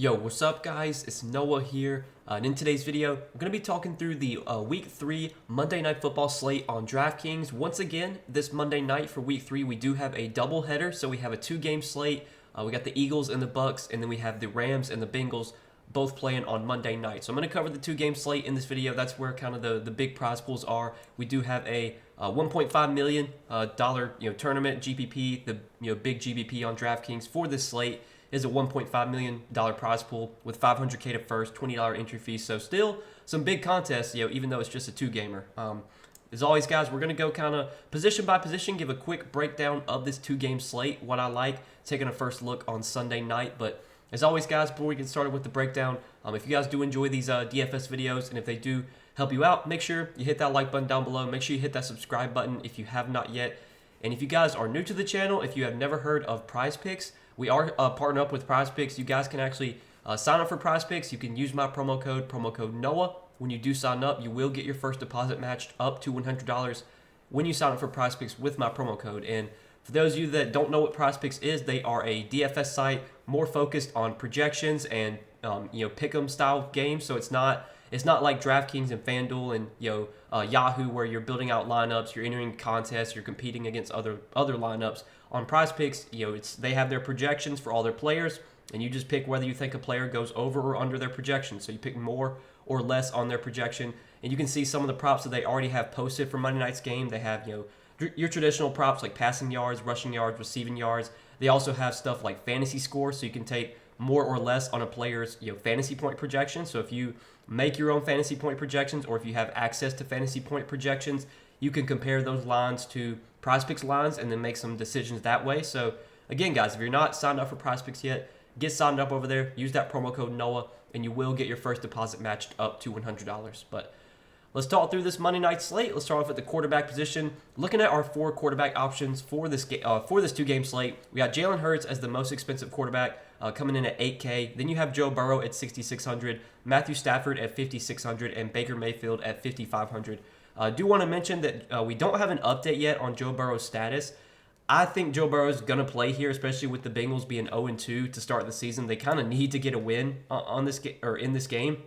Yo, what's up guys? It's Noah here, and in today's video, I'm going to be talking through the Week 3 Monday Night Football slate on Draftkings. Once again, this Monday night for Week 3, we do have a doubleheader, so we have a two-game slate. We got the Eagles and the Bucks, and then we have the Rams and the Bengals both playing on Monday night. So I'm going to cover the two-game slate in this video. That's where kind of the big prize pools are. We do have a $1.5 million tournament GPP, the big GPP on Draftkings for this slate is a $1.5 million prize pool with $500K to first, $20 entry fee. So still some big contests, even though it's just a two-gamer. As always, guys, we're going to go kind of position by position, give a quick breakdown of this two-game slate, what I like, taking a first look on Sunday night. But as always, guys, before we get started with the breakdown, if you guys do enjoy these DFS videos and if they do help you out, make sure you hit that like button down below. Make sure you hit that subscribe button if you have not yet. And if you guys are new to the channel, if you have never heard of Prize Picks, we are partnered up with Prize Picks. You guys can actually sign up for Prize Picks. You can use my promo code NOAH. When you do sign up, you will get your first deposit matched up to $100 when you sign up for Prize Picks with my promo code. And for those of you that don't know what Prize Picks is, they are a DFS site more focused on projections and pick'em style games. So it's not like Draftkings and FanDuel and Yahoo where you're building out lineups, you're entering contests, you're competing against other lineups. On Prize Picks, they have their projections for all their players, and you just pick whether you think a player goes over or under their projection. So you pick more or less on their projection, and you can see some of the props that they already have posted for Monday night's game. They have your traditional props like passing yards, rushing yards, receiving yards. They also have stuff like fantasy scores, so you can take more or less on a player's fantasy point projection. So if you make your own fantasy point projections, or if you have access to fantasy point projections, you can compare those lines to Prize Picks lines and then make some decisions that way. So again, guys, if you're not signed up for Prize Picks yet, get signed up over there. Use that promo code NOAH, and you will get your first deposit matched up to $100. But let's talk through this Monday night slate. Let's start off at the quarterback position. Looking at our four quarterback options for this two-game slate, we got Jalen Hurts as the most expensive quarterback, coming in at $8K. Then you have Joe Burrow at $6,600, Matthew Stafford at $5,600, and Baker Mayfield at $5,500. I do want to mention that we don't have an update yet on Joe Burrow's status. I think Joe Burrow is going to play here, especially with the Bengals being 0-2 to start the season. They kind of need to get a win in this game.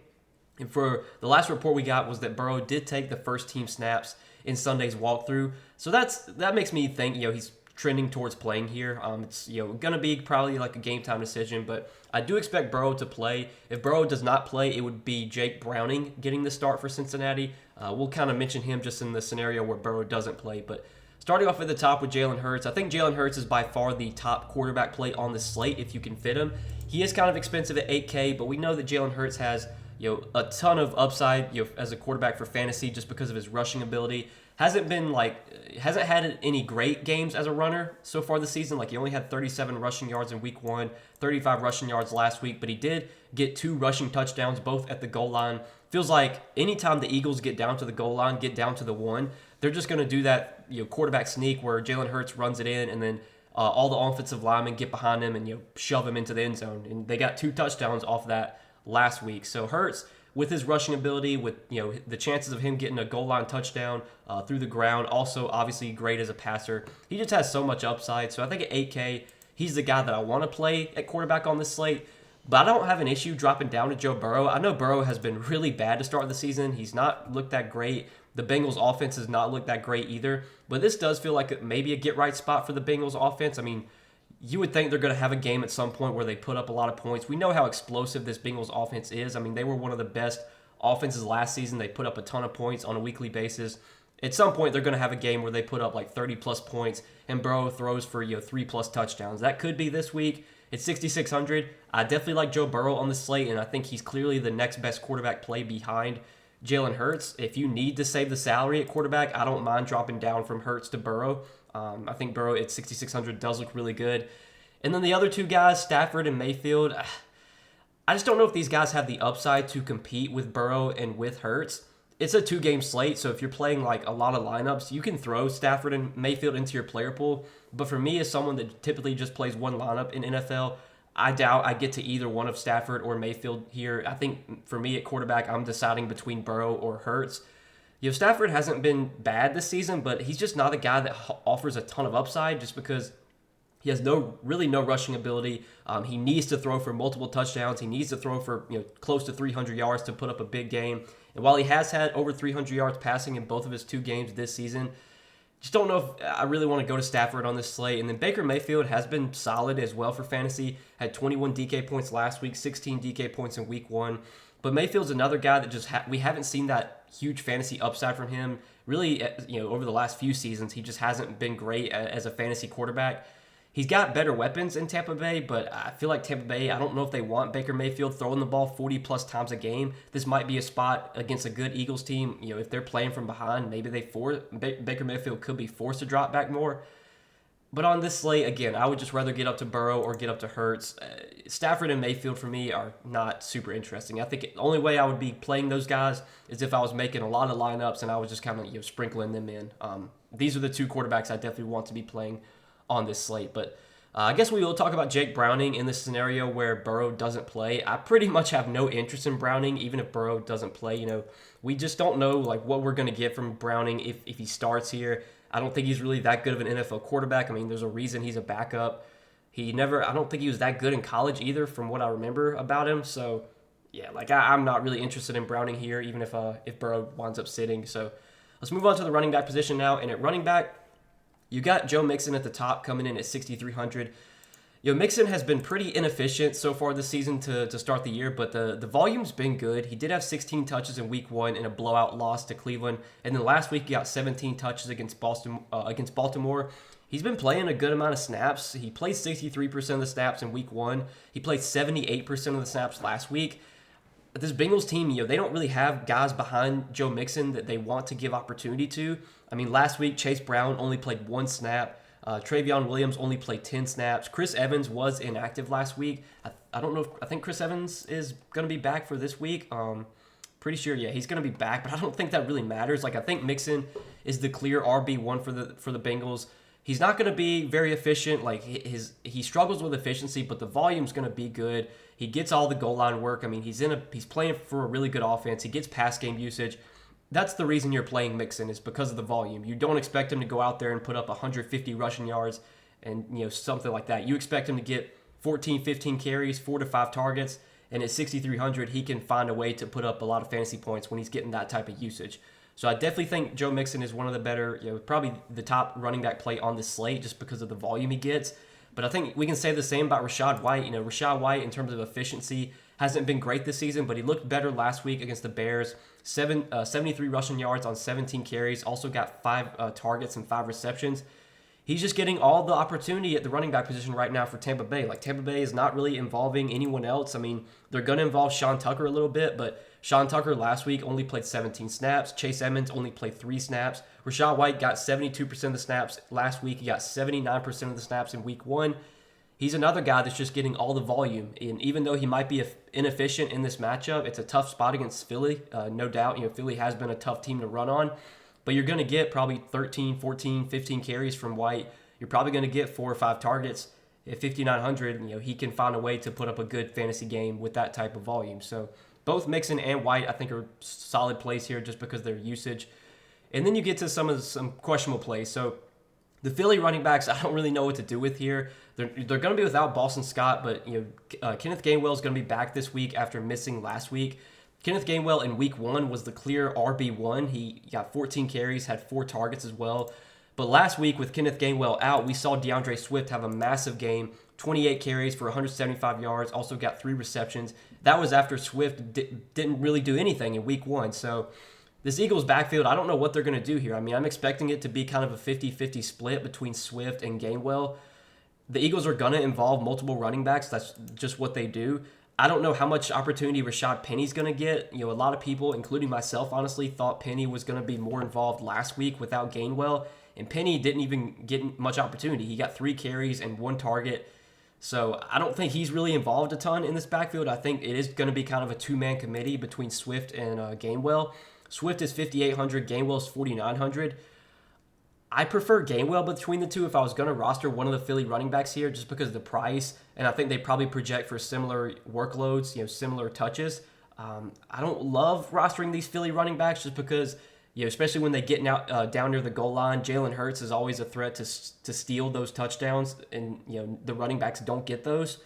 And for the last report we got was that Burrow did take the first team snaps in Sunday's walkthrough. So that makes me think he's trending towards playing here. It's going to be probably like a game time decision, but I do expect Burrow to play. If Burrow does not play, it would be Jake Browning getting the start for Cincinnati. We'll kind of mention him just in the scenario where Burrow doesn't play. But starting off at the top with Jalen Hurts, I think Jalen Hurts is by far the top quarterback play on the slate if you can fit him. He is kind of expensive at $8K, but we know that Jalen Hurts has a ton of upside as a quarterback for fantasy just because of his rushing ability. Hasn't had any great games as a runner so far this season. Like, he only had 37 rushing yards in week 1, 35 rushing yards last week, but he did get 2 rushing touchdowns, both at the goal line. Feels like anytime the Eagles get down to the goal line, get down to the 1, they're just going to do that quarterback sneak where Jalen Hurts runs it in, and then all the offensive linemen get behind him and shove him into the end zone. And they got 2 touchdowns off that last week. So Hurts, with his rushing ability, with the chances of him getting a goal line touchdown through the ground, also obviously great as a passer. He just has so much upside. So I think at $8K, he's the guy that I want to play at quarterback on this slate. But I don't have an issue dropping down to Joe Burrow. I know Burrow has been really bad to start the season. He's not looked that great. The Bengals offense has not looked that great either. But this does feel like maybe a get-right spot for the Bengals offense. I mean, you would think they're going to have a game at some point where they put up a lot of points. We know how explosive this Bengals offense is. I mean, they were one of the best offenses last season. They put up a ton of points on a weekly basis. At some point, they're going to have a game where they put up like 30-plus points and Burrow throws for 3-plus touchdowns. That could be this week. It's $6,600. I definitely like Joe Burrow on the slate, and I think he's clearly the next best quarterback play behind Jalen Hurts. If you need to save the salary at quarterback, I don't mind dropping down from Hurts to Burrow. I think Burrow at $6,600 does look really good. And then the other two guys, Stafford and Mayfield, I just don't know if these guys have the upside to compete with Burrow and with Hurts. It's a 2-game slate, so if you're playing like a lot of lineups, you can throw Stafford and Mayfield into your player pool. But for me, as someone that typically just plays one lineup in NFL, I doubt I get to either one of Stafford or Mayfield here. I think for me at quarterback, I'm deciding between Burrow or Hurts. Stafford hasn't been bad this season, but he's just not a guy that offers a ton of upside just because He has really no rushing ability. He needs to throw for multiple touchdowns. He needs to throw for close to 300 yards to put up a big game. And while he has had over 300 yards passing in both of his 2 games this season, just don't know if I really want to go to Stafford on this slate. And then Baker Mayfield has been solid as well for fantasy. Had 21 DK points last week, 16 DK points in week 1. But Mayfield's another guy that just we haven't seen that huge fantasy upside from him. Really, over the last few seasons, he just hasn't been great as a fantasy quarterback. He's got better weapons in Tampa Bay, but I feel like Tampa Bay, I don't know if they want Baker Mayfield throwing the ball 40-plus times a game. This might be a spot against a good Eagles team. If they're playing from behind, maybe Baker Mayfield could be forced to drop back more. But on this slate, again, I would just rather get up to Burrow or get up to Hurts. Stafford and Mayfield, for me, are not super interesting. I think the only way I would be playing those guys is if I was making a lot of lineups and I was just kind of sprinkling them in. These are the 2 quarterbacks I definitely want to be playing on this slate. But I guess we will talk about Jake Browning in this scenario where Burrow doesn't play. I pretty much have no interest in Browning, even if Burrow doesn't play. We just don't know what we're going to get from Browning if he starts here. I don't think he's really that good of an NFL quarterback. I mean, there's a reason I don't think he was that good in college either from what I remember about him. So, yeah, I'm not really interested in Browning here, even if Burrow winds up sitting. So, let's move on to the running back position now. And at running back, you got Joe Mixon at the top coming in at 6,300. Mixon has been pretty inefficient so far this season to start the year, but the volume's been good. He did have 16 touches in week 1 in a blowout loss to Cleveland, and then last week he got 17 touches against Baltimore. He's been playing a good amount of snaps. He played 63% of the snaps in week 1. He played 78% of the snaps last week. This Bengals team, they don't really have guys behind Joe Mixon that they want to give opportunity to. I mean, last week Chase Brown only played 1 snap. Travion Williams only played 10 snaps. Chris Evans was inactive last week. I don't know I think Chris Evans is going to be back for this week. Pretty sure, yeah, he's going to be back, but I don't think that really matters. I think Mixon is the clear RB1 for the Bengals. He's not going to be very efficient. He struggles with efficiency, but the volume's going to be good. He gets all the goal line work. I mean, he's playing for a really good offense. He gets pass game usage. That's the reason you're playing Mixon, is because of the volume. You don't expect him to go out there and put up 150 rushing yards and something like that. You expect him to get 14, 15 carries, 4 to 5 targets, and at 6,300, he can find a way to put up a lot of fantasy points when he's getting that type of usage. So I definitely think Joe Mixon is one of the better, probably the top running back play on this slate just because of the volume he gets. But I think we can say the same about Rachaad White. Rachaad White, in terms of efficiency, hasn't been great this season, but he looked better last week against the Bears. 73 rushing yards on 17 carries. Also got 5 targets and 5 receptions. He's just getting all the opportunity at the running back position right now for Tampa Bay. Tampa Bay is not really involving anyone else. I mean, they're going to involve Sean Tucker a little bit, but Sean Tucker last week only played 17 snaps. Chase Edmonds only played 3 snaps. Rachaad White got 72% of the snaps last week. He got 79% of the snaps in week 1. He's another guy that's just getting all the volume. And even though he might be inefficient in this matchup, it's a tough spot against Philly. No doubt, Philly has been a tough team to run on. But you're going to get probably 13, 14, 15 carries from White. You're probably going to get 4 or 5 targets. At 5,900, he can find a way to put up a good fantasy game with that type of volume. So both Mixon and White, I think, are solid plays here just because of their usage. And then you get to some questionable plays. So the Philly running backs, I don't really know what to do with here. They're going to be without Boston Scott, but Kenneth Gainwell is going to be back this week after missing last week. Kenneth Gainwell in week 1 was the clear RB1. He got 14 carries, had 4 targets as well. But last week with Kenneth Gainwell out, we saw DeAndre Swift have a massive game, 28 carries for 175 yards, also got 3 receptions. That was after Swift didn't really do anything in week 1. So this Eagles backfield, I don't know what they're going to do here. I mean, I'm expecting it to be kind of a 50-50 split between Swift and Gainwell. The Eagles are going to involve multiple running backs. That's just what they do. I don't know how much opportunity Rashad Penny's going to get. A lot of people, including myself, honestly, thought Penny was going to be more involved last week without Gainwell. And Penny didn't even get much opportunity. He got 3 carries and 1 target. So I don't think he's really involved a ton in this backfield. I think it is going to be kind of a 2-man committee between Swift and Gainwell. Swift is 5,800. Gainwell's 4,900. I prefer Gainwell between the two if I was going to roster one of the Philly running backs here just because of the price. And I think they probably project for similar workloads, similar touches. I don't love rostering these Philly running backs just because especially when they get out down near the goal line. Jalen Hurts is always a threat to steal those touchdowns, and the running backs don't get those.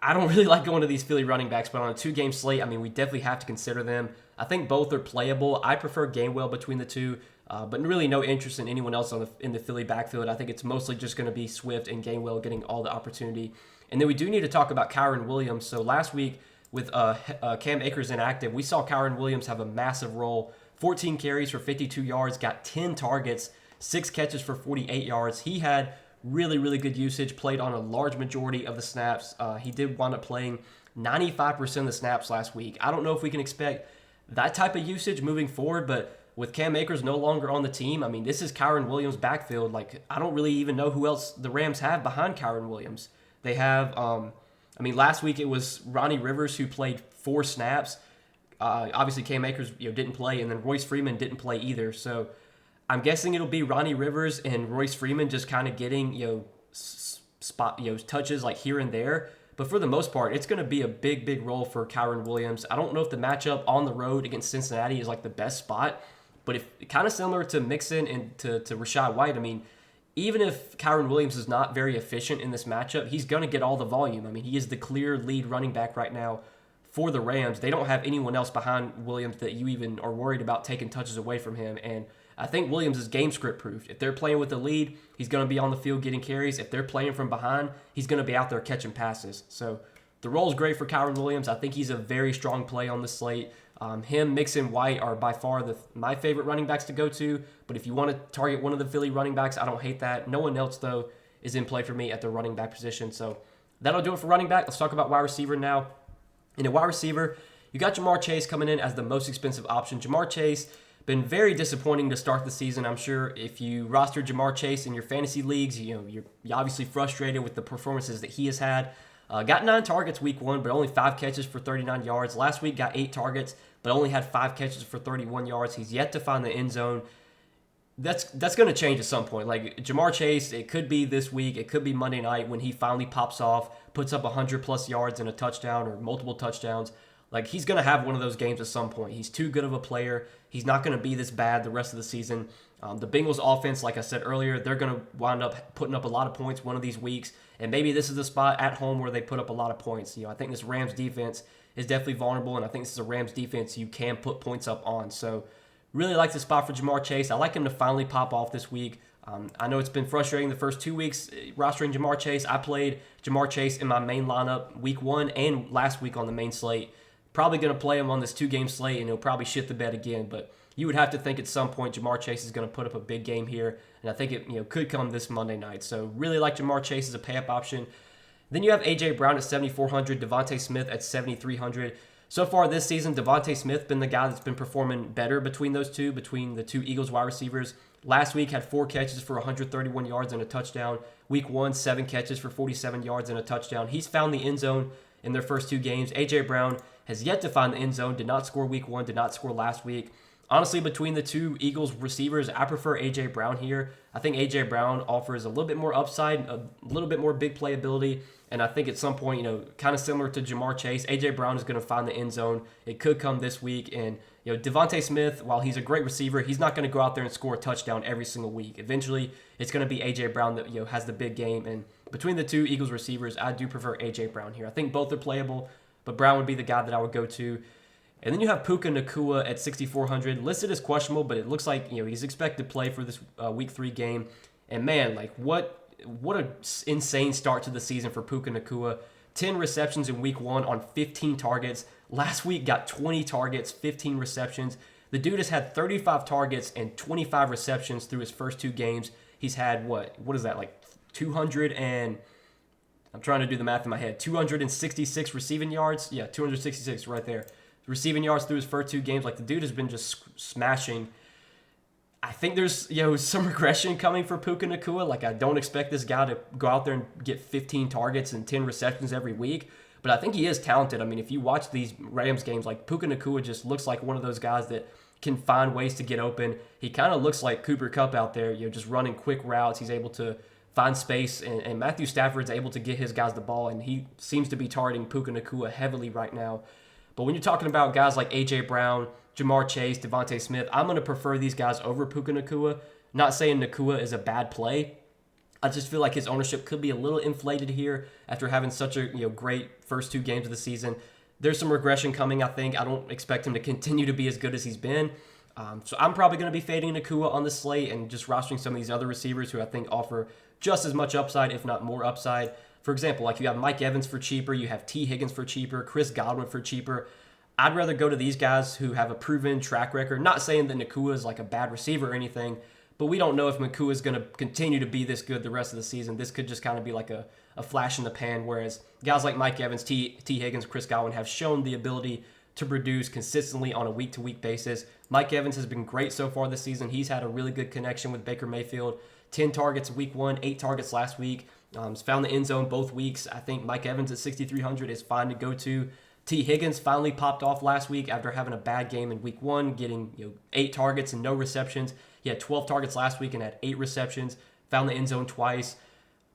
I don't really like going to these Philly running backs, but on a 2-game slate, I mean, we definitely have to consider them. I think both are playable. I prefer Gainwell between the two, but really no interest in anyone else in the Philly backfield. I think it's mostly just going to be Swift and Gainwell getting all the opportunity. And then we do need to talk about Kyren Williams. So last week with Cam Akers inactive, we saw Kyren Williams have a massive role. 14 carries for 52 yards, got 10 targets, 6 catches for 48 yards. He had really, really good usage, played on a large majority of the snaps. He did wind up playing 95% of the snaps last week. I don't know if we can expect that type of usage moving forward, but with Cam Akers no longer on the team, I mean, this is Kyren Williams' backfield. Like, I don't really even know who else the Rams have behind Kyren Williams. They have, last week it was Ronnie Rivers who played 4 snaps. Obviously, Cam Akers didn't play, and then Royce Freeman didn't play either. So I'm guessing it'll be Ronnie Rivers and Royce Freeman just kind of getting touches like here and there. But for the most part, it's going to be a big role for Kyren Williams. I don't know if the matchup on the road against Cincinnati is like the best spot, but if kind of similar to Mixon and to Rachaad White, I mean, even if Kyren Williams is not very efficient in this matchup, he's going to get all the volume. I mean, he is the clear lead running back right now for the Rams. They don't have anyone else behind Williams that you even are worried about taking touches away from him. And I think Williams is game script proofed. If they're playing with the lead, he's going to be on the field getting carries. If they're playing from behind, he's going to be out there catching passes. So the role is great for Kyren Williams. I think he's a very strong play on the slate. Him, Mixon, White are by far my favorite running backs to go to. But if you want to target one of the Philly running backs, I don't hate that. No one else, though, is in play for me at the running back position. So that'll do it for running back. Let's talk about wide receiver now. In a wide receiver, you got Ja'Marr Chase coming in as the most expensive option. Ja'Marr Chase been very disappointing to start the season. I'm sure if you rostered Ja'Marr Chase in your fantasy leagues, you're obviously frustrated with the performances that he has had. Got 9 targets week 1, but only 5 catches for 39 yards. Last week got 8 targets, but only had 5 catches for 31 yards. He's yet to find the end zone. That's going to change at some point. Like Ja'Marr Chase, it could be this week, it could be Monday night when he finally pops off, puts up 100+ yards and a touchdown or multiple touchdowns. Like, he's going to have one of those games at some point. He's too good of a player. He's not going to be this bad the rest of the season. The Bengals offense, like I said earlier, they're going to wind up putting up a lot of points one of these weeks. And maybe this is the spot at home where they put up a lot of points. I think this Rams defense is definitely vulnerable, and I think this is a Rams defense you can put points up on. So really like the spot for Ja'Marr Chase. I like him to finally pop off this week. I know it's been frustrating the first 2 weeks rostering Ja'Marr Chase. I played Ja'Marr Chase in my main lineup week 1 and last week on the main slate. Probably going to play him on this 2-game slate, and he'll probably shit the bed again. But you would have to think at some point Ja'Marr Chase is going to put up a big game here, and I think it could come this Monday night. So really like Ja'Marr Chase as a pay-up option. Then you have A.J. Brown at 7,400, Devontae Smith at 7,300. So far this season, Devontae Smith been the guy that's been performing better between the two Eagles wide receivers. Last week had 4 catches for 131 yards and a touchdown. Week 1, 7 catches for 47 yards and a touchdown. He's found the end zone in their first 2 games. A.J. Brown has yet to find the end zone, did not score week 1, did not score last week. Honestly, between the 2 Eagles receivers, I prefer A.J. Brown here. I think A.J. Brown offers a little bit more upside, a little bit more big playability, and I think at some point, kind of similar to Ja'Marr Chase, A.J. Brown is going to find the end zone. It could come this week, and Devontae Smith, while he's a great receiver, he's not going to go out there and score a touchdown every single week. Eventually, it's going to be A.J. Brown that has the big game, and between the 2 Eagles receivers, I do prefer A.J. Brown here. I think both are playable, but Brown would be the guy that I would go to. And then you have Puka Nacua at 6,400, listed as questionable, but it looks like he's expected to play for this Week 3 game. And man, like what an insane start to the season for Puka Nacua. 10 receptions in Week 1 on 15 targets. Last week got 20 targets, 15 receptions. The dude has had 35 targets and 25 receptions through his first 2 games. He's had what is that, like 200 and... I'm trying to do the math in my head. 266 receiving yards. Yeah, 266 right there. Receiving yards through his first 2 games. Like, the dude has been just smashing. I think there's some regression coming for Puka Nacua. Like, I don't expect this guy to go out there and get 15 targets and 10 receptions every week. But I think he is talented. I mean, if you watch these Rams games, like, Puka Nacua just looks like one of those guys that can find ways to get open. He kind of looks like Cooper Kupp out there, just running quick routes. He's able to find space, and Matthew Stafford's able to get his guys the ball, and he seems to be targeting Puka Nacua heavily right now. But when you're talking about guys like A.J. Brown, Jamar Chase, Devontae Smith, I'm going to prefer these guys over Puka Nacua. Not saying Nacua is a bad play. I just feel like his ownership could be a little inflated here after having such a great first 2 games of the season. There's some regression coming, I think. I don't expect him to continue to be as good as he's been. So I'm probably going to be fading Nacua on the slate and just rostering some of these other receivers who I think offer just as much upside, if not more upside. For example, like you have Mike Evans for cheaper, you have T. Higgins for cheaper, Chris Godwin for cheaper. I'd rather go to these guys who have a proven track record. Not saying that Nacua is like a bad receiver or anything, but we don't know if Nacua is going to continue to be this good the rest of the season. This could just kind of be like a flash in the pan, whereas guys like Mike Evans, T. Higgins, Chris Godwin have shown the ability to produce consistently on a week-to-week basis. Mike Evans has been great so far this season. He's had a really good connection with Baker Mayfield. 10 targets week 1, 8 targets last week. He's found the end zone both weeks. I think Mike Evans at 6,300 is fine to go to. T. Higgins finally popped off last week after having a bad game in week 1, getting 8 targets and no receptions. He had 12 targets last week and had 8 receptions. Found the end zone twice.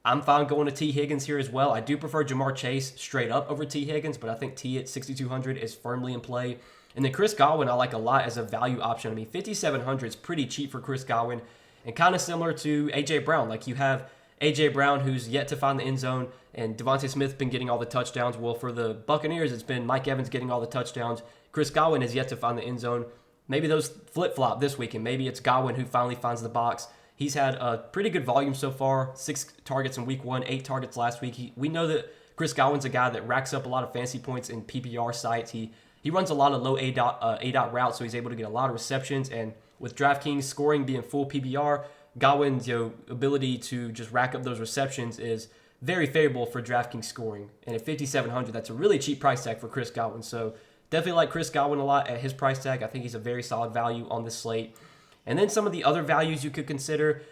I'm fine going to T. Higgins here as well. I do prefer Jamar Chase straight up over T. Higgins, but I think T at 6,200 is firmly in play. And then Chris Godwin I like a lot as a value option. I mean, 5,700 is pretty cheap for Chris Godwin and kind of similar to A.J. Brown. Like you have A.J. Brown who's yet to find the end zone and Devontae Smith been getting all the touchdowns. Well, for the Buccaneers, it's been Mike Evans getting all the touchdowns. Chris Godwin has yet to find the end zone. Maybe those flip-flop this week, and maybe it's Godwin who finally finds the box. He's had a pretty good volume so far, 6 targets in week 1, 8 targets last week. We know that Chris Godwin's a guy that racks up a lot of fantasy points in PPR sites. He runs a lot of low A-dot routes, so he's able to get a lot of receptions. And with DraftKings scoring being full PPR, Godwin's ability to just rack up those receptions is very favorable for DraftKings scoring. And at 5,700, that's a really cheap price tag for Chris Godwin. So definitely like Chris Godwin a lot at his price tag. I think he's a very solid value on this slate. And then some of the other values you could consider.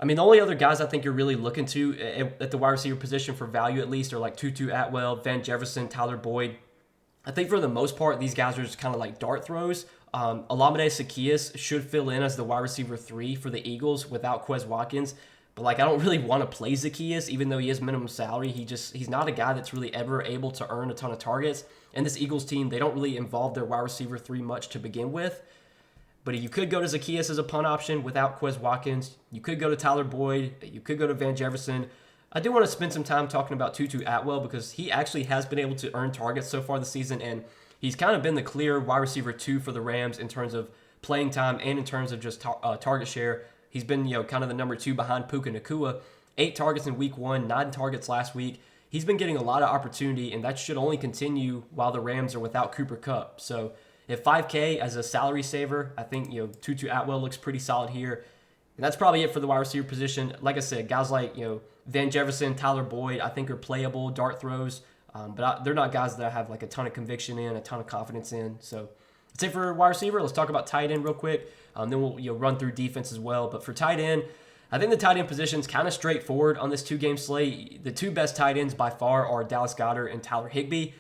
I mean, the only other guys I think you're really looking to at the wide receiver position for value at least are like Tutu Atwell, Van Jefferson, Tyler Boyd. I think for the most part, these guys are just kind of like dart throws. Olamide Zaccheaus should fill in as the wide receiver 3 for the Eagles without Quez Watkins. But like I don't really want to play Zaccheaus, even though he is minimum salary. He's not a guy that's really ever able to earn a ton of targets. And this Eagles team, they don't really involve their wide receiver 3 much to begin with. But you could go to Zaccheaus as a punt option without Quez Watkins. You could go to Tyler Boyd. You could go to Van Jefferson. I do want to spend some time talking about Tutu Atwell because he actually has been able to earn targets so far this season, and he's kind of been the clear wide receiver 2 for the Rams in terms of playing time and in terms of just target share. He's been kind of the number 2 behind Puka Nacua. 8 targets in week 1, 9 targets last week. He's been getting a lot of opportunity, and that should only continue while the Rams are without Cooper Kupp. So at $5K as a salary saver, I think Tutu Atwell looks pretty solid here. And that's probably it for the wide receiver position. Like I said, guys like Van Jefferson, Tyler Boyd, I think are playable dart throws, but they're not guys that I have like a ton of conviction in, a ton of confidence in. So that's it for wide receiver. Let's talk about tight end real quick. Then we'll run through defense as well. But for tight end, I think the tight end position is kind of straightforward on this 2-game slate. The 2 best tight ends by far are Dallas Goedert and Tyler Higbee.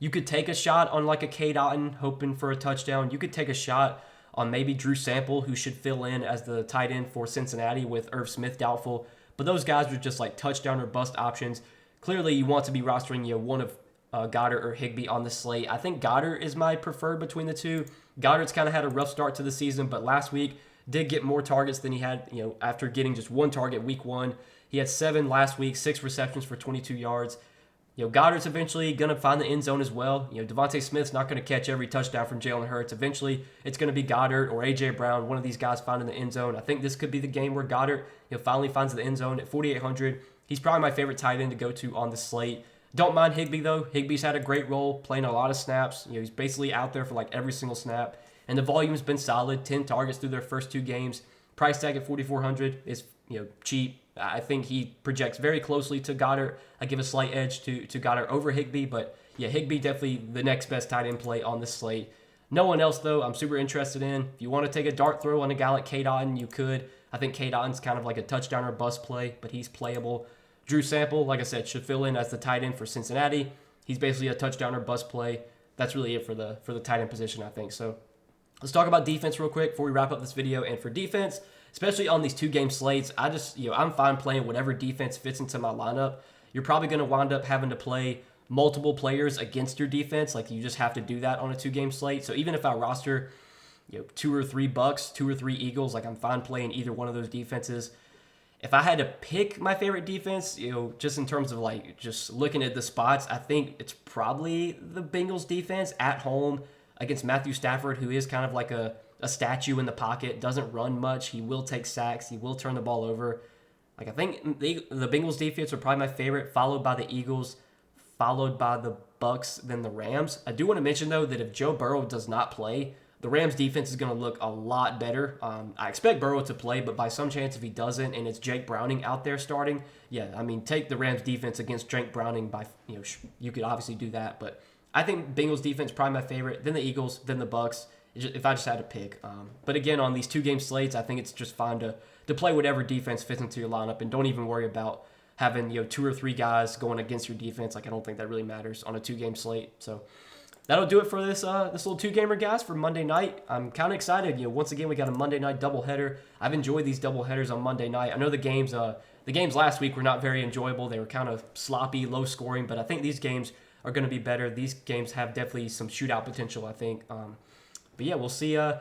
You could take a shot on like a Cade Otton hoping for a touchdown. You could take a shot on maybe Drew Sample, who should fill in as the tight end for Cincinnati with Irv Smith doubtful. But those guys are just like touchdown or bust options. Clearly, you want to be rostering one of Goddard or Higbee on the slate. I think Goddard is my preferred between the 2. Goddard's kind of had a rough start to the season, but last week did get more targets than he had after getting just 1 target week 1. He had 7 last week, 6 receptions for 22 yards. Goddard's eventually going to find the end zone as well. Devontae Smith's not going to catch every touchdown from Jalen Hurts. Eventually, it's going to be Goddard or A.J. Brown, one of these guys finding the end zone. I think this could be the game where Goddard finally finds the end zone at 4,800. He's probably my favorite tight end to go to on the slate. Don't mind Higbee, though. Higbee's had a great role, playing a lot of snaps. He's basically out there for like every single snap. And the volume's been solid, 10 targets through their first 2 games. Price tag at 4,400 is cheap. I think he projects very closely to Goddard. I give a slight edge to Goddard over Higbee, but Higbee definitely the next best tight end play on this slate. No one else, though, I'm super interested in. If you want to take a dart throw on a guy like Cade Otton, you could. I think Cade Otton's kind of like a touchdown or bust play, but he's playable. Drew Sample, like I said, should fill in as the tight end for Cincinnati. He's basically a touchdown or bust play. That's really it for the tight end position, I think. So let's talk about defense real quick before we wrap up this video. And for defense, especially on these 2-game slates, I'm fine playing whatever defense fits into my lineup. You're probably going to wind up having to play multiple players against your defense. Like, you just have to do that on a 2-game slate. So even if I roster, 2 or 3 Bucks, 2 or 3 Eagles, like, I'm fine playing either one of those defenses. If I had to pick my favorite defense, just in terms of like just looking at the spots, I think it's probably the Bengals defense at home against Matthew Stafford, who is kind of like a statue in the pocket, doesn't run much. He will take sacks. He will turn the ball over. Like, I think the Bengals defense are probably my favorite, followed by the Eagles, followed by the Bucks, then the Rams. I do want to mention, though, that if Joe Burrow does not play, the Rams defense is going to look a lot better. I expect Burrow to play, but by some chance, if he doesn't and it's Jake Browning out there starting, take the Rams defense against Jake Browning. You could obviously do that, but I think Bengals defense probably my favorite, then the Eagles, then the Bucks, if I just had to pick. But again, on these 2-game slates, I think it's just fine to play whatever defense fits into your lineup, and don't even worry about having 2 or 3 guys going against your defense. Like, I don't think that really matters on a 2-game slate. So that'll do it for this little 2-gamer, guys, for Monday night. I'm kind of excited. Once again, we got a Monday night doubleheader. I've enjoyed these doubleheaders on Monday night. I know the games last week were not very enjoyable. They were kind of sloppy, low scoring, but I think these games are going to be better. These games have definitely some shootout potential, I think. But yeah, we'll see how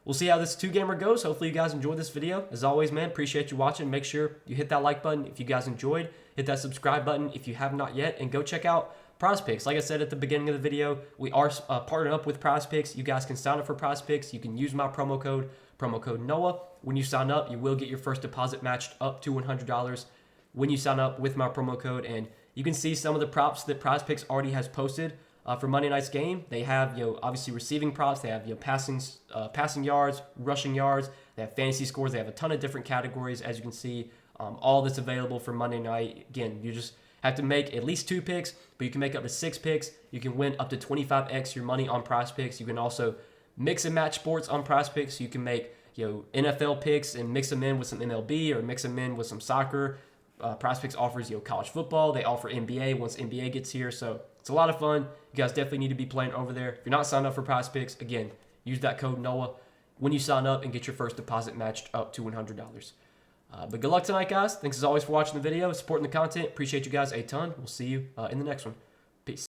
this 2-gamer goes. Hopefully you guys enjoyed this video. As always, man, appreciate you watching. Make sure you hit that like button if you guys enjoyed. Hit that subscribe button if you have not yet, and go check out PrizePicks. Like I said at the beginning of the video, we are partnered up with PrizePicks. You guys can sign up for PrizePicks. You can use my promo code Noah. When you sign up, you will get your first deposit matched up to $100 when you sign up with my promo code. And you can see some of the props that PrizePicks already has posted for Monday night's game. They have obviously receiving props. They have passing yards, rushing yards. They have fantasy scores. They have a ton of different categories, as you can see. All that's available for Monday night. Again, you just have to make at least 2 picks, but you can make up to 6 picks. You can win up to 25x your money on PrizePicks. You can also mix and match sports on PrizePicks. So you can make NFL picks and mix them in with some MLB or mix them in with some soccer. PrizePicks offers college football. They offer NBA once NBA gets here. So it's a lot of fun. You guys definitely need to be playing over there. If you're not signed up for PrizePicks, again, use that code Noah when you sign up and get your first deposit matched up to $100. But good luck tonight, guys. Thanks as always for watching the video, supporting the content. Appreciate you guys a ton. We'll see you in the next one. Peace.